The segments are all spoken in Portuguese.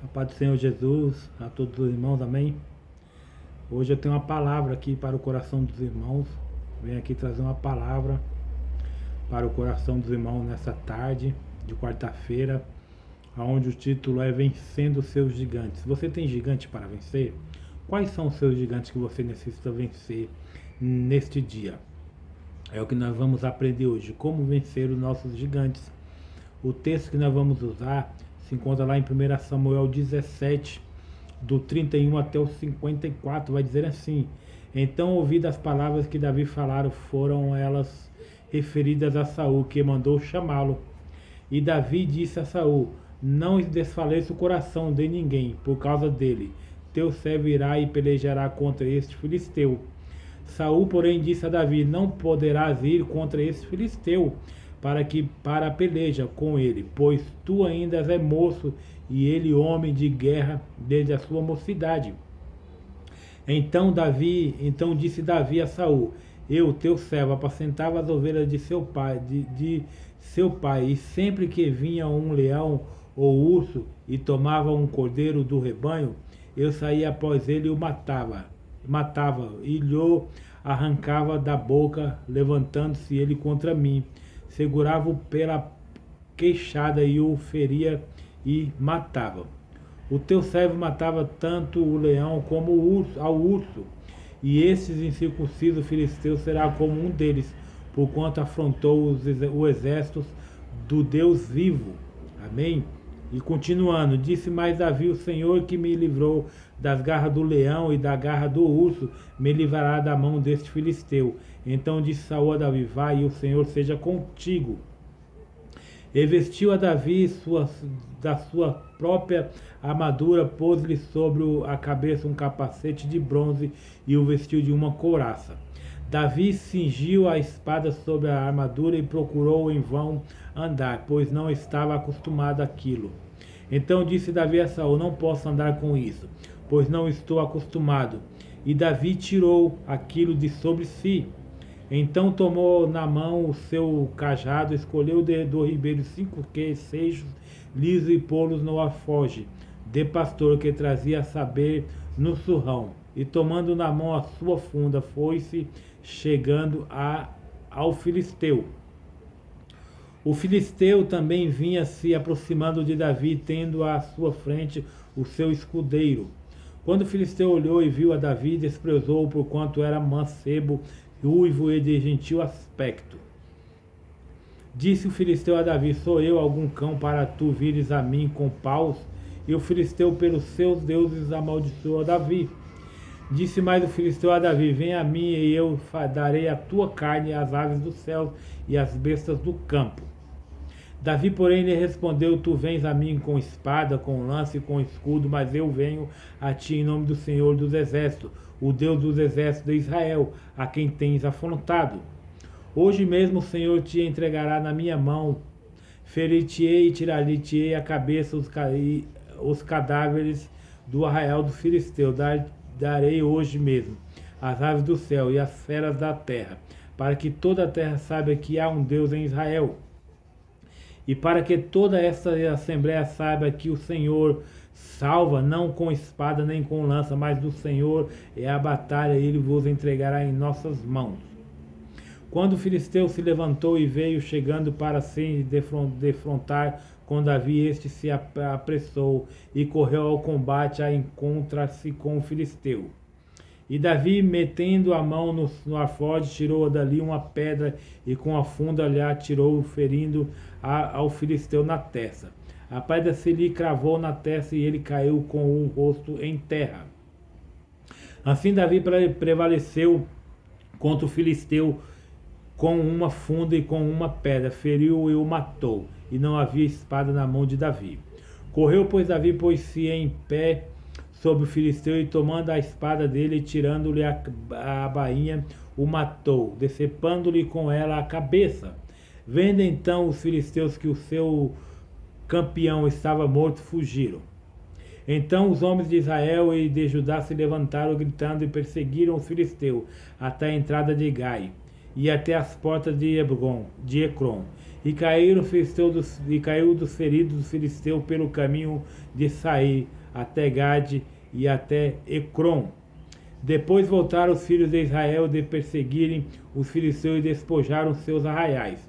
A paz do Senhor Jesus, a todos os irmãos, amém? Hoje eu tenho uma palavra aqui para o coração dos irmãos. Venho aqui trazer uma palavra para o coração dos irmãos nessa tarde de quarta-feira, onde o título é Vencendo os Seus Gigantes. Você tem gigante para vencer? Quais são os seus gigantes que você necessita vencer neste dia? É o que nós vamos aprender hoje, como vencer os nossos gigantes. O texto que nós vamos usar se encontra lá em 1 Samuel 17, do 31 até o 54, vai dizer assim: Então ouvi das palavras que Davi falaram, foram elas referidas a Saul, que mandou chamá-lo. E Davi disse a Saul: Não desfaleça o coração de ninguém por causa dele. Teu servo irá e pelejará contra este filisteu. Saul, porém, disse a Davi: Não poderás ir contra este filisteu, para a peleja com ele, pois tu ainda és moço e ele homem de guerra desde a sua mocidade. Então disse Davi a Saul: Eu, teu servo, apacentava as ovelhas de seu pai, e sempre que vinha um leão ou urso e tomava um cordeiro do rebanho, eu saía após ele e o matava e lhe arrancava da boca, levantando-se ele contra mim. Segurava-o pela queixada e o feria e matava. O teu servo matava tanto o leão como ao urso, e esses incircuncisos filisteus será como um deles, porquanto afrontou o exército do Deus vivo. Amém? E continuando, disse mais Davi: O Senhor que me livrou das garras do leão e da garra do urso, me livrará da mão deste filisteu. Então disse Saul a Davi: Vai, e o Senhor seja contigo. E vestiu a Davi da sua própria armadura, pôs-lhe sobre a cabeça um capacete de bronze e o vestiu de uma couraça. Davi cingiu a espada sobre a armadura e procurou em vão andar, pois não estava acostumado àquilo. Então disse Davi a Saul: Não posso andar com isso, pois não estou acostumado. E Davi tirou aquilo de sobre si. Então tomou na mão o seu cajado, escolheu do ribeiro 5 seixos lisos e pô-los no alforje de pastor que trazia a saber no surrão. E tomando na mão a sua funda, foi-se chegando ao filisteu. O filisteu também vinha se aproximando de Davi, tendo à sua frente o seu escudeiro. Quando o filisteu olhou e viu a Davi, desprezou-o, porquanto era mancebo, ruivo e de gentil aspecto. Disse o filisteu a Davi: Sou eu algum cão para tu vires a mim com paus? E o filisteu pelos seus deuses amaldiçoou a Davi. Disse mais o filisteu a Davi: Vem a mim e eu darei a tua carne às aves do céu e às bestas do campo. Davi, porém, lhe respondeu: Tu vens a mim com espada, com lança e com escudo, mas eu venho a ti em nome do Senhor dos Exércitos, o Deus dos Exércitos de Israel, a quem tens afrontado. Hoje mesmo o Senhor te entregará na minha mão, ferir-te-ei e tirar-lhe-te-ei a cabeça, os cadáveres do arraial do filisteu. Darei hoje mesmo as aves do céu e as feras da terra, para que toda a terra saiba que há um Deus em Israel. E para que toda esta assembleia saiba que o Senhor salva, não com espada nem com lança, mas do Senhor é a batalha, e ele vos entregará em nossas mãos. Quando o filisteu se levantou e veio chegando para se defrontar com Davi, este se apressou e correu ao combate a encontrar-se com o filisteu. E Davi, metendo a mão no alforje, tirou dali uma pedra e com a funda lhe atirou, ferindo ao filisteu na testa. A pedra se lhe cravou na testa e ele caiu com o rosto em terra. Assim Davi prevaleceu contra o filisteu com uma funda e com uma pedra, feriu-o e o matou, e não havia espada na mão de Davi. Correu, pois, Davi, pôs-se em pé sobre o filisteu, e tomando a espada dele e tirando-lhe a bainha, o matou, decepando-lhe com ela a cabeça. Vendo então os filisteus que o seu campeão estava morto, fugiram. Então os homens de Israel e de Judá se levantaram gritando e perseguiram os filisteus até a entrada de Gai e até as portas de Ecrom, e caiu dos feridos dos filisteus pelo caminho de Sair, até Gade e até Ecrom. Depois voltaram os filhos de Israel de perseguirem os filisteus e despojaram seus arraiais.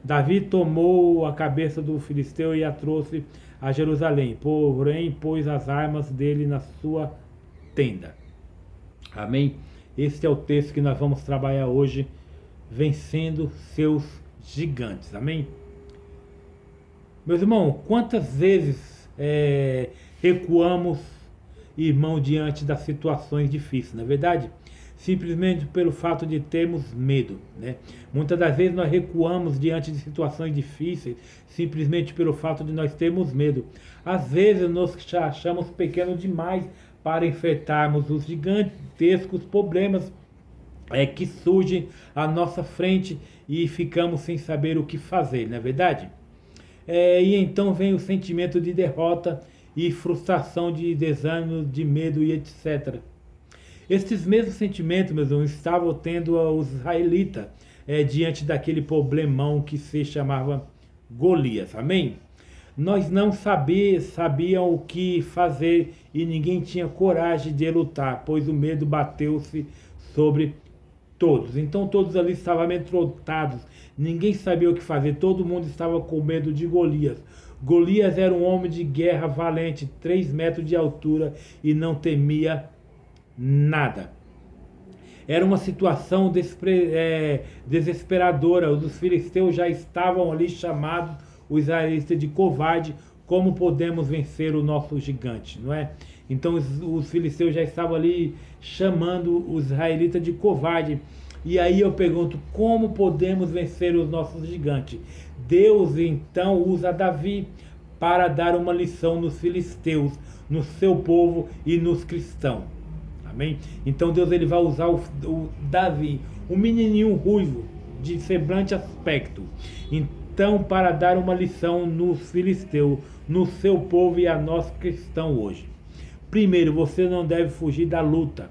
Davi tomou a cabeça do filisteu e a trouxe a Jerusalém, porém pôs as armas dele na sua tenda. Amém? Este é o texto que nós vamos trabalhar hoje, vencendo seus gigantes. Amém? Meus irmãos, quantas vezes recuamos, irmão, diante das situações difíceis, não é verdade? Simplesmente pelo fato de termos medo, né? Muitas das vezes nós recuamos diante de situações difíceis, simplesmente pelo fato de nós termos medo. Às vezes nós achamos pequenos demais para enfrentarmos os gigantescos problemas que surgem à nossa frente e ficamos sem saber o que fazer, não é verdade? E então vem o sentimento de derrota e frustração, de desânimo, de medo e etc. Estes mesmos sentimentos, meus irmãos, estavam tendo os israelitas diante daquele problemão que se chamava Golias, amém? Nós não sabiam o que fazer e ninguém tinha coragem de lutar, pois o medo bateu-se sobre todos. Então todos ali estavam amedrontados, ninguém sabia o que fazer, todo mundo estava com medo de Golias. Golias era um homem de guerra valente, 3 metros de altura e não temia nada. Era uma situação desesperadora. Os filisteus já estavam ali chamados, os israelitas, de covarde. Como podemos vencer o nosso gigante, não é? Então os filisteus já estavam ali chamando os israelitas de covarde. E aí eu pergunto, como podemos vencer os nossos gigantes? Deus então usa Davi para dar uma lição nos filisteus, no seu povo e nos cristãos. Amém? Então Deus ele vai usar o Davi, um menininho ruivo, de semblante aspecto. Então, para dar uma lição nos filisteus, no seu povo e a nós cristãos hoje. Primeiro, você não deve fugir da luta.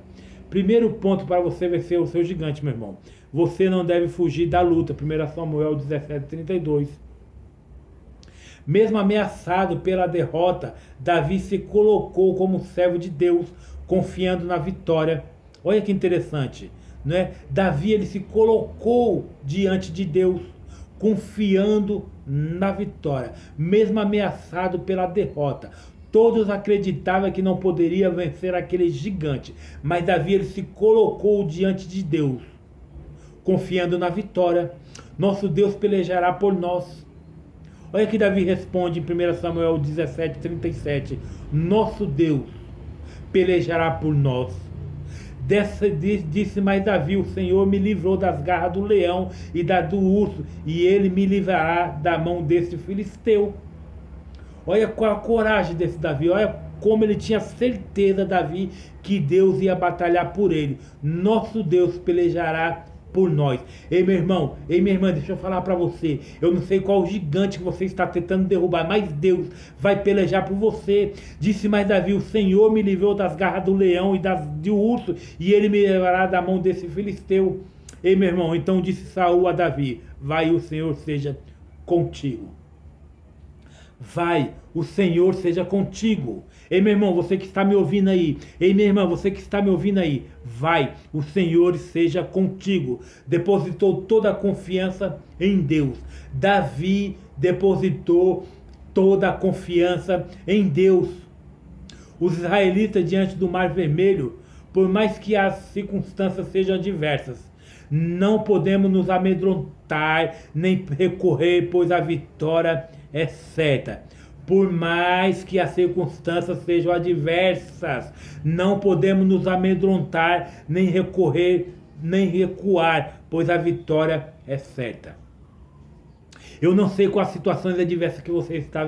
Primeiro ponto para você vencer o seu gigante, meu irmão. Você não deve fugir da luta. 1 Samuel 17:32. Mesmo ameaçado pela derrota, Davi se colocou como servo de Deus, confiando na vitória. Olha que interessante, né? Davi ele se colocou diante de Deus, confiando na vitória, mesmo ameaçado pela derrota. Todos acreditavam que não poderia vencer aquele gigante, mas Davi ele se colocou diante de Deus, confiando na vitória. Nosso Deus pelejará por nós. Olha que Davi responde em 1 Samuel 17:37. Nosso Deus pelejará por nós. Disse mais Davi, o Senhor me livrou das garras do leão e do urso, e ele me livrará da mão desse filisteu. Olha qual a coragem desse Davi, olha como ele tinha certeza, Davi, que Deus ia batalhar por ele. Nosso Deus pelejará por nós. Ei, meu irmão, ei, minha irmã, deixa eu falar para você. Eu não sei qual gigante que você está tentando derrubar, mas Deus vai pelejar por você. Disse mais Davi, o Senhor me livrou das garras do leão e do urso, e ele me levará da mão desse filisteu. Ei, meu irmão, então disse Saul a Davi, vai, o Senhor seja contigo. Vai, o Senhor seja contigo. Ei, meu irmão, você que está me ouvindo aí. Ei, minha irmã, você que está me ouvindo aí. Vai, o Senhor seja contigo. Depositou toda a confiança em Deus. Davi depositou toda a confiança em Deus. Os israelitas diante do Mar Vermelho, por mais que as circunstâncias sejam adversas, não podemos nos amedrontar nem recorrer, pois a vitória é certa. Por mais que as circunstâncias sejam adversas, não podemos nos amedrontar, nem recorrer, nem recuar, pois a vitória é certa. Eu não sei quais situações adversas que você está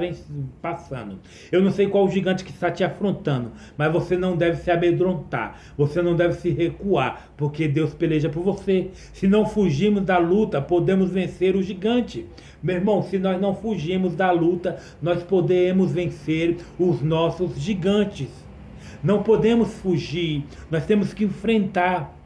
passando. Eu não sei qual o gigante que está te afrontando. Mas você não deve se amedrontar. Você não deve se recuar. Porque Deus peleja por você. Se não fugirmos da luta, podemos vencer o gigante. Meu irmão, se nós não fugirmos da luta, nós podemos vencer os nossos gigantes. Não podemos fugir. Nós temos que enfrentar.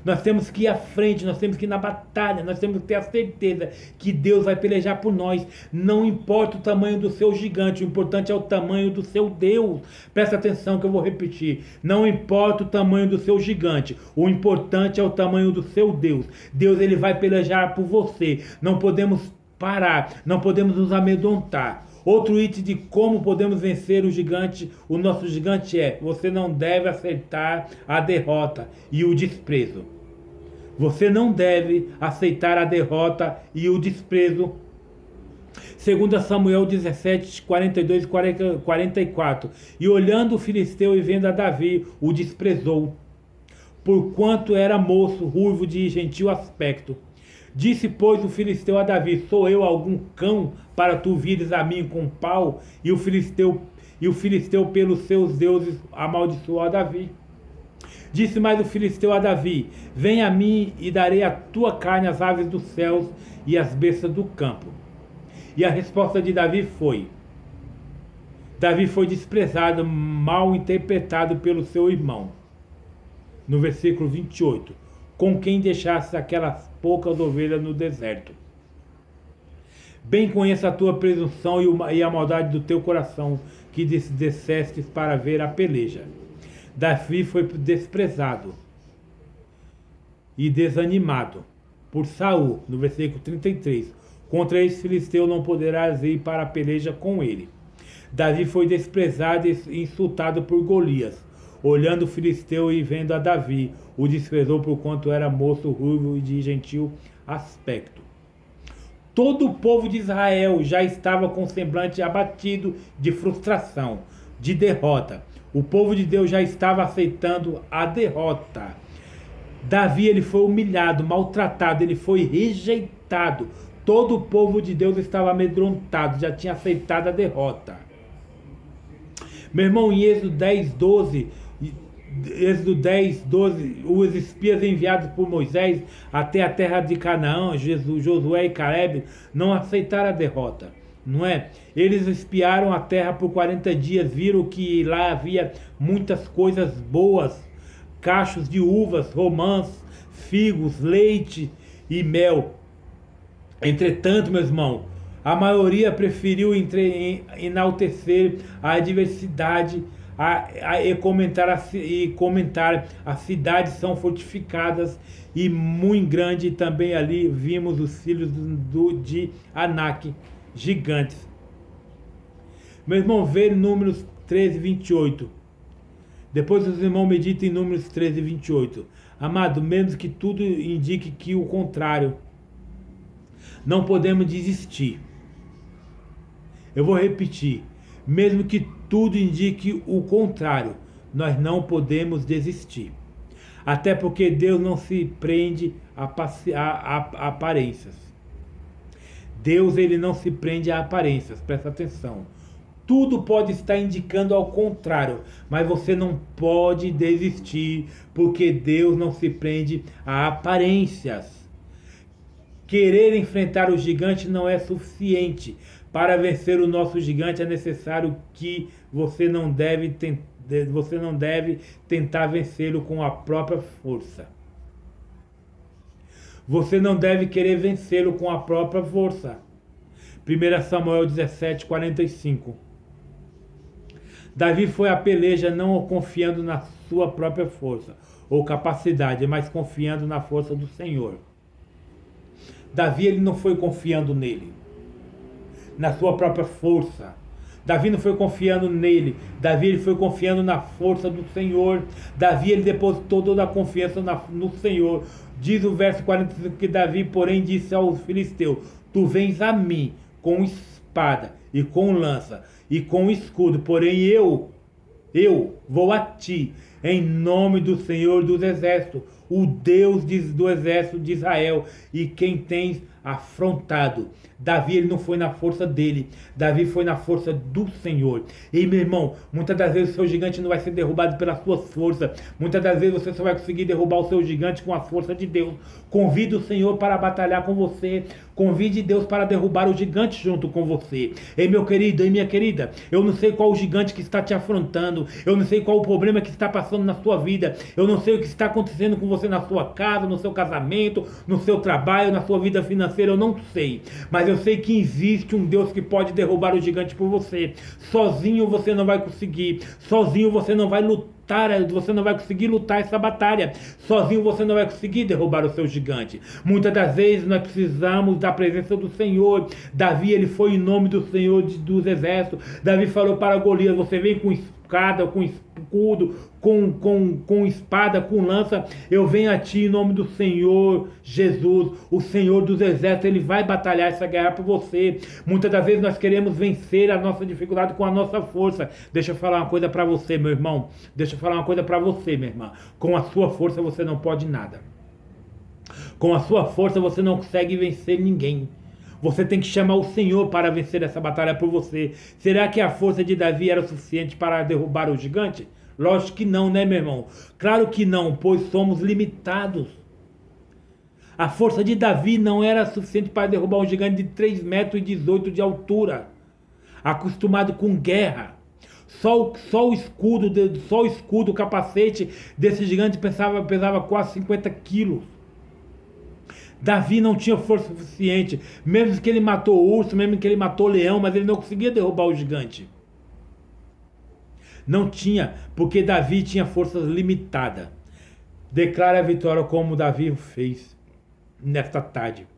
Nós temos que ir à frente, nós temos que ir na batalha, nós temos que ter a certeza que Deus vai pelejar por nós. Não importa o tamanho do seu gigante, o importante é o tamanho do seu Deus. Presta atenção que eu vou repetir. Não importa o tamanho do seu gigante, o importante é o tamanho do seu Deus. Deus, ele vai pelejar por você. Não podemos parar, não podemos nos amedrontar. Outro item de como podemos vencer o gigante, o nosso gigante é: você não deve aceitar a derrota e o desprezo. Você não deve aceitar a derrota e o desprezo. 2 Samuel 17, 42 e 44. E olhando o filisteu e vendo a Davi, o desprezou, porquanto era moço, ruivo de gentil aspecto. Disse, pois, o filisteu a Davi: sou eu algum cão para tu vires a mim com pau? E o filisteu pelos seus deuses amaldiçoou a Davi. Disse mais o filisteu a Davi: vem a mim e darei a tua carne às aves dos céus e às bestas do campo. E a resposta de Davi foi: Davi foi desprezado, mal interpretado pelo seu irmão. No versículo 28. Com quem deixasse aquelas poucas ovelhas no deserto. Bem conheço a tua presunção e a maldade do teu coração, que descestes para ver a peleja. Davi foi desprezado e desanimado por Saul, no versículo 33. Contra esse filisteu não poderás ir para a peleja com ele. Davi foi desprezado e insultado por Golias. Olhando o filisteu e vendo a Davi, o desprezou por quanto era moço, ruivo e de gentil aspecto. Todo o povo de Israel já estava com o semblante abatido de frustração, de derrota. O povo de Deus já estava aceitando a derrota. Davi, ele foi humilhado, maltratado, ele foi rejeitado. Todo o povo de Deus estava amedrontado, já tinha aceitado a derrota. Meu irmão, em Êxodo 10, 12, os espias enviados por Moisés até a terra de Canaã, Josué e Caleb, não aceitaram a derrota, não é? Eles espiaram a terra por 40 dias, viram que lá havia muitas coisas boas, cachos de uvas, romãs, figos, leite e mel. Entretanto, meus irmãos, a maioria preferiu enaltecer a adversidade e comentar as cidades são fortificadas e muito grande. Também ali vimos os filhos de Anak, gigantes. Meu irmão, vê Números 13, 28. Depois os irmãos meditam em Números 13, 28. Amado, mesmo que tudo indique que o contrário, não podemos desistir. Eu vou repetir. Mesmo que tudo indique o contrário, nós não podemos desistir. Até porque Deus não se prende a aparências. Deus, ele não se prende a aparências, presta atenção. Tudo pode estar indicando ao contrário, mas você não pode desistir, porque Deus não se prende a aparências. Querer enfrentar o gigante não é suficiente. Para vencer o nosso gigante é necessário que você não deve tentar vencê-lo com a própria força. Você não deve querer vencê-lo com a própria força. 1 Samuel 17, 45. Davi foi à peleja não confiando na sua própria força ou capacidade, mas confiando na força do Senhor. Davi, ele não foi confiando nele, na sua própria força. Davi não foi confiando nele. Davi, ele foi confiando na força do Senhor. Davi, ele depositou toda a confiança no Senhor. Diz o verso 45 que Davi, porém, disse aos filisteus: tu vens a mim com espada e com lança e com escudo, porém eu vou a ti em nome do Senhor dos Exércitos, o Deus do exército de Israel, e quem tens afrontado. Davi, ele não foi na força dele. Davi foi na força do Senhor. E meu irmão, muitas das vezes o seu gigante não vai ser derrubado pelas suas forças. Muitas das vezes você só vai conseguir derrubar o seu gigante com a força de Deus. Convide o Senhor para batalhar com você. Convide Deus para derrubar o gigante junto com você. Ei, meu querido, ei, minha querida, eu não sei qual o gigante que está te afrontando. Eu não sei qual o problema que está passando passando na sua vida. Eu não sei o que está acontecendo com você na sua casa, no seu casamento, no seu trabalho, na sua vida financeira, eu não sei. Mas eu sei que existe um Deus que pode derrubar o gigante por você. Sozinho você não vai conseguir. Sozinho você não vai lutar. Você não vai conseguir lutar essa batalha. Sozinho você não vai conseguir derrubar o seu gigante. Muitas das vezes nós precisamos da presença do Senhor. Davi, ele foi em nome do Senhor dos exércitos. Davi falou para Golias: você vem com escada, com escudo, com espada, com lança, eu venho a ti em nome do Senhor Jesus, o Senhor dos exércitos. Ele vai batalhar essa guerra por você. Muitas das vezes nós queremos vencer a nossa dificuldade com a nossa força. Deixa eu falar uma coisa para você, meu irmão. Deixa eu falar uma coisa para você, minha irmã. Com a sua força você não pode nada. Com a sua força você não consegue vencer ninguém. Você tem que chamar o Senhor para vencer essa batalha por você. Será que a força de Davi era suficiente para derrubar o gigante? Lógico que não, né, meu irmão? Claro que não, pois somos limitados. A força de Davi não era suficiente para derrubar um gigante de 3,18 metros de altura, acostumado com guerra. Só o escudo, o capacete desse gigante pesava quase 50 quilos. Davi não tinha força suficiente, mesmo que ele matou o urso, mesmo que ele matou o leão, mas ele não conseguia derrubar o gigante. Não tinha, porque Davi tinha forças limitadas. Declare a vitória como Davi fez nesta tarde.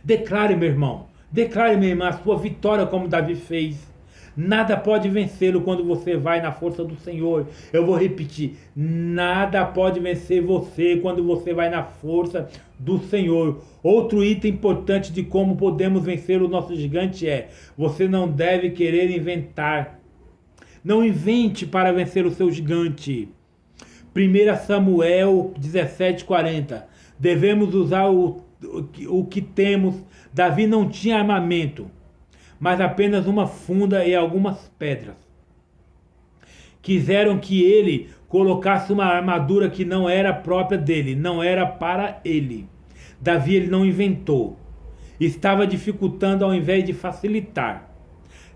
Declare, meu irmão, declare, minha irmã, a sua vitória como Davi fez. Nada pode vencê-lo quando você vai na força do Senhor. Eu vou repetir, nada pode vencer você quando você vai na força do Senhor. Outro item importante de como podemos vencer o nosso gigante é: você não deve querer inventar. Não invente para vencer o seu gigante. 1 Samuel 17:40. Devemos usar o que temos. Davi não tinha armamento, mas apenas uma funda e algumas pedras. Quiseram que ele colocasse uma armadura que não era própria dele, não era para ele. Davi, ele não inventou. Estava dificultando ao invés de facilitar.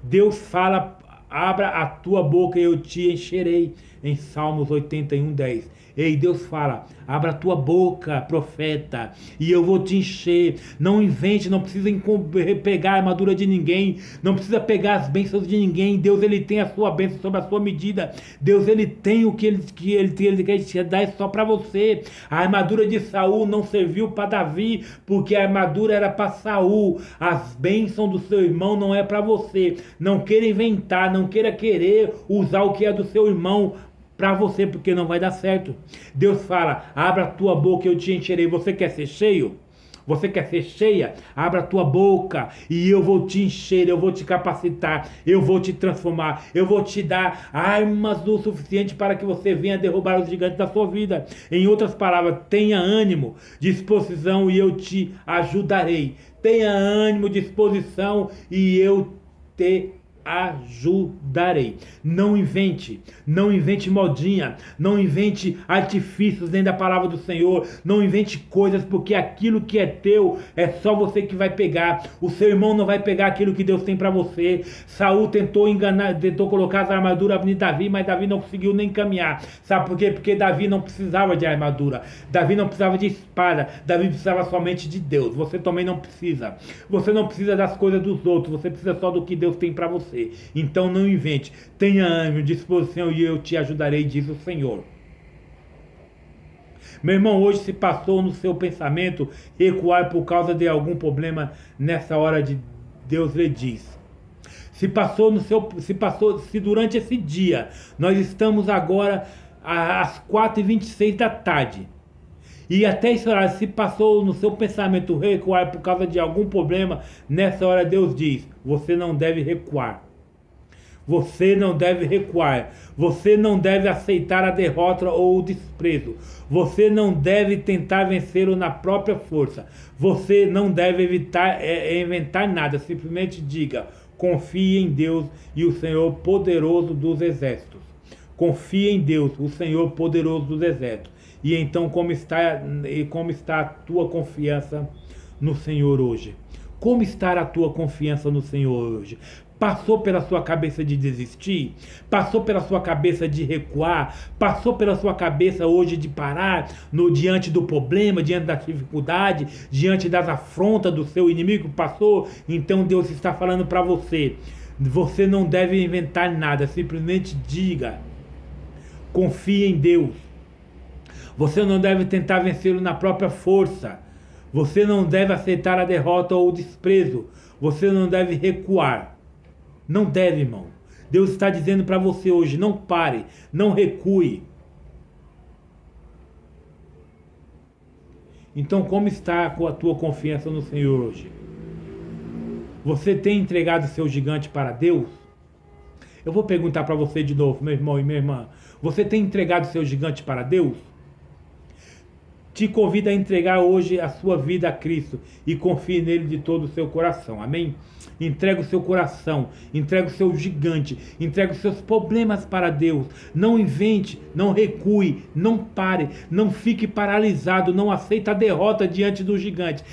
Deus fala: abra a tua boca e eu te encherei, em Salmos 81:10. Ei, Deus fala: abra a tua boca, profeta, e eu vou te encher. Não invente, não precisa pegar a armadura de ninguém, não precisa pegar as bênçãos de ninguém. Deus, ele tem a sua bênção sobre a sua medida. Deus, ele tem o que ele quer te dar, é só para você. A armadura de Saul não serviu para Davi, porque a armadura era para Saul. As bênçãos do seu irmão não é para você. Não queira inventar, não querer usar o que é do seu irmão para você, porque não vai dar certo. Deus fala: abra a tua boca e eu te encherei. Você quer ser cheio? Você quer ser cheia? Abra a tua boca e eu vou te encher, eu vou te capacitar, eu vou te transformar, eu vou te dar armas o suficiente para que você venha derrubar os gigantes da sua vida. Em outras palavras, tenha ânimo, disposição e eu te ajudarei. Tenha ânimo, disposição e eu te ajudarei. Não invente modinha, não invente artifícios dentro da palavra do Senhor, não invente coisas, porque aquilo que é teu é só você que vai pegar. O seu irmão não vai pegar aquilo que Deus tem para você. Saul tentou enganar, tentou colocar as armaduras em Davi, mas Davi não conseguiu nem caminhar. Sabe por quê? Porque Davi não precisava de armadura, Davi não precisava de espada, Davi precisava somente de Deus. Você também não precisa. Você não precisa das coisas dos outros, você precisa só do que Deus tem para você. Então não invente, tenha ânimo, disposição e eu te ajudarei, diz o Senhor. Meu irmão, hoje se passou no seu pensamento recuar por causa de algum problema nessa hora de Deus lhe diz. Se durante esse dia, nós estamos agora às 4h26 da tarde, e até esse horário, se passou no seu pensamento recuar por causa de algum problema, nessa hora Deus diz: você não deve recuar. Você não deve recuar. Você não deve aceitar a derrota ou o desprezo. Você não deve tentar vencê-lo na própria força. Você não deve inventar nada. Simplesmente diga: confie em Deus e o Senhor poderoso dos exércitos. Confie em Deus, o Senhor poderoso dos exércitos. E então, como está a tua confiança no Senhor hoje? Como está a tua confiança no Senhor hoje? Passou pela sua cabeça de desistir? Passou pela sua cabeça de recuar? Passou pela sua cabeça hoje de parar no diante do problema, diante da dificuldade, diante das afrontas do seu inimigo? Passou? Então Deus está falando para você. Você não deve inventar nada, simplesmente diga. Confie em Deus. Você não deve tentar vencê-lo na própria força. Você não deve aceitar a derrota ou o desprezo. Você não deve recuar. Não deve, irmão. Deus está dizendo para você hoje, não pare, não recue. Então, como está com a tua confiança no Senhor hoje? Você tem entregado seu gigante para Deus? Eu vou perguntar para você de novo, meu irmão e minha irmã. Você tem entregado seu gigante para Deus? Te convido a entregar hoje a sua vida a Cristo e confie nele de todo o seu coração. Amém? Entrega o seu coração, entrega o seu gigante, entrega os seus problemas para Deus. Não invente, não recue, não pare, não fique paralisado, não aceita a derrota diante do gigante.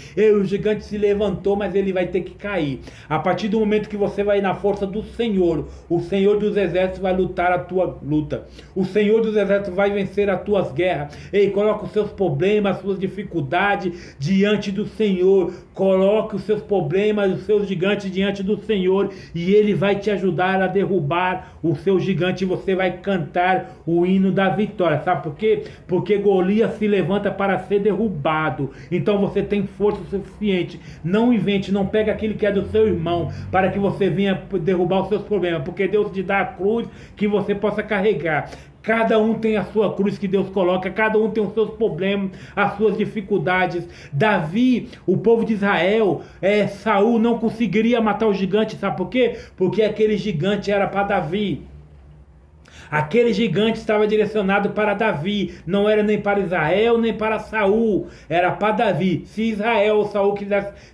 O gigante se levantou, mas ele vai ter que cair. A partir do momento que você vai na força do Senhor, o Senhor dos exércitos vai lutar a tua luta. O Senhor dos exércitos vai vencer as tuas guerras. Ei, coloca os seus problemas, as suas dificuldades diante do Senhor. Coloque os seus problemas, os seus gigantes diante do Senhor e Ele vai te ajudar a derrubar o seu gigante e você vai cantar o hino da vitória. Sabe por quê? Porque Golias se levanta para ser derrubado. Então você tem força suficiente. Não invente, não pega aquilo que é do seu irmão para que você venha derrubar os seus problemas. Porque Deus te dá a cruz que você possa carregar. Cada um tem a sua cruz que Deus coloca, cada um tem os seus problemas, as suas dificuldades. Davi, o povo de Israel, Saul não conseguiria matar o gigante, sabe por quê? Porque aquele gigante era para Davi. Aquele gigante estava direcionado para Davi, não era nem para Israel, nem para Saul, era para Davi. Se Israel ou Saul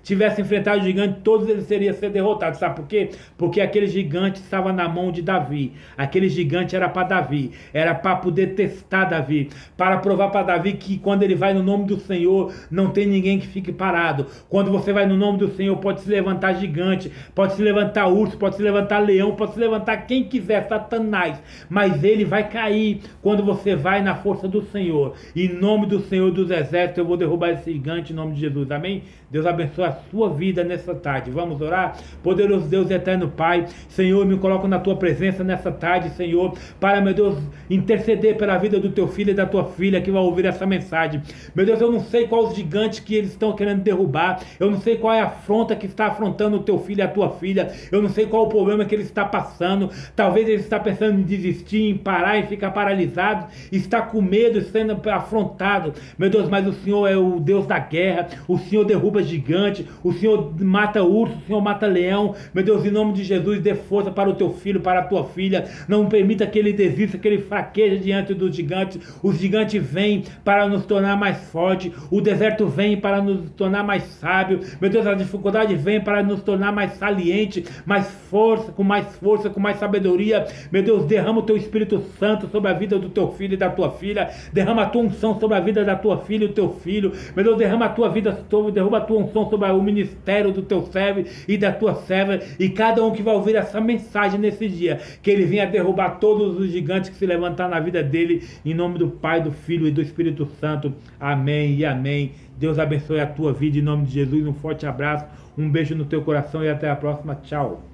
tivesse enfrentado o gigante, todos eles seriam ser derrotados. Sabe por quê? Porque aquele gigante estava na mão de Davi. Aquele gigante era para Davi, era para poder testar Davi, para provar para Davi que quando ele vai no nome do Senhor, não tem ninguém que fique parado. Quando você vai no nome do Senhor, pode se levantar gigante, pode se levantar urso, pode se levantar leão, pode se levantar quem quiser, Satanás, mas ele vai cair quando você vai na força do Senhor. Em nome do Senhor dos Exércitos, eu vou derrubar esse gigante em nome de Jesus. Amém? Deus abençoe a sua vida nessa tarde. Vamos orar? Poderoso Deus, eterno Pai, Senhor, me coloco na tua presença nessa tarde, Senhor, para, meu Deus, interceder pela vida do teu filho e da tua filha que vai ouvir essa mensagem. Meu Deus, eu não sei qual os gigantes que eles estão querendo derrubar, eu não sei qual é a afronta que está afrontando o teu filho e a tua filha, eu não sei qual o problema que ele está passando. Talvez ele está pensando em desistir, em parar, em ficar paralisado, está com medo, sendo afrontado. Meu Deus, mas o Senhor é o Deus da guerra, o Senhor derruba gigante, o Senhor mata urso, o Senhor mata leão. Meu Deus, em nome de Jesus, dê força para o teu filho, para a tua filha. Não permita que ele desista, que ele fraqueje diante dos gigantes. Os gigantes vêm para nos tornar mais fortes, o deserto vem para nos tornar mais sábio. Meu Deus, a dificuldade vem para nos tornar mais saliente, mais força, com mais sabedoria. Meu Deus, derrama o teu Espírito Santo sobre a vida do teu filho e da tua filha. Derrama a tua unção sobre a vida da tua filha e do teu filho. Meu Deus, derrama a tua vida, derrama a tua unção sobre o ministério do teu servo e da tua serva. E cada um que vai ouvir essa mensagem nesse dia, que ele venha derrubar todos os gigantes que se levantar na vida dele. Em nome do Pai, do Filho e do Espírito Santo. Amém e amém. Deus abençoe a tua vida em nome de Jesus. Um forte abraço, um beijo no teu coração e até a próxima. Tchau.